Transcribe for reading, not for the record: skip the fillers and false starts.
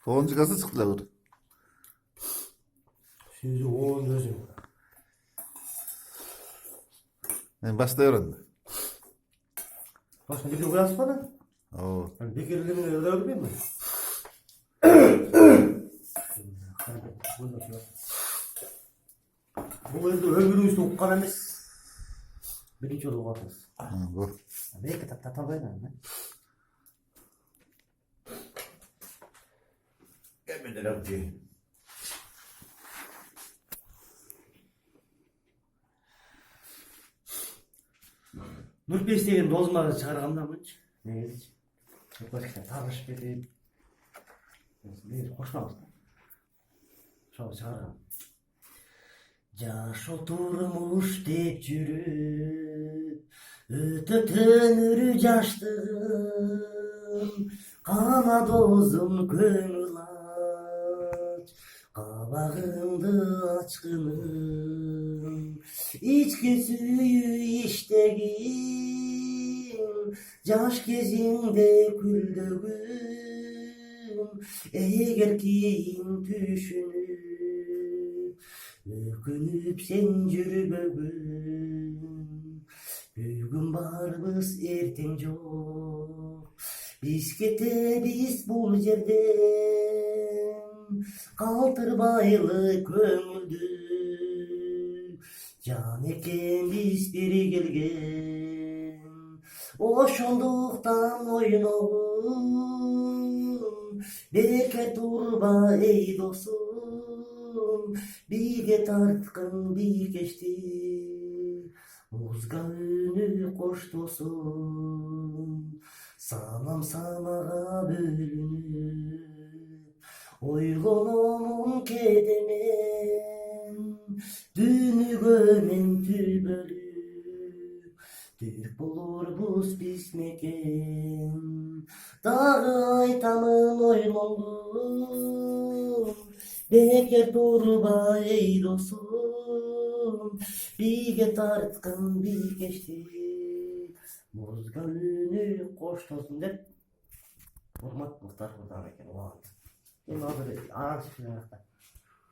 Toğun çıkası çıktılar. Sizi oğun özüm. Yani başta öğrendi. Başka bir de uyansmadan. Oo. Yani bir kere de öyle öldürmeyeyim mi? Bu evde öbürümüzde uqqan emes. Birinci olup atız. Bu. Belki tabayla mı? Gelmediler abi. Nurpes деген досымды шығарғандамыншы негізі başka tanışıp edip bir hoşlanmış şöyle çağıralım. Жаш отурмуш деп жүрүп өтөтөнүрү жаштыгым кана досум көңүл ач кабагыңды ачкыным ички сүйүү иштегим жаш кезиңде күлдөгүм эгер кийин түшүнүп өкүнүп сен жүрбөгүн бүгүн барбыз эртең жок биз кетебиз бул жерден калтырбайлы көңүлдү жан экенбиз бири келген ошондуктан ойногум бекер турба эй досум биге тарткан бийкешти музга үнү коштосун санам санага бөлүнүп ойлономун кээде мен дүнүгөнүн түбөлүп түрк болорбуз биз мекен дагы айтамын ойлондум бекер турба эй досум биге тарткан бийкешти музга үнү коштосун деп урматтуулуктар курган экен. Эми азыр аңчы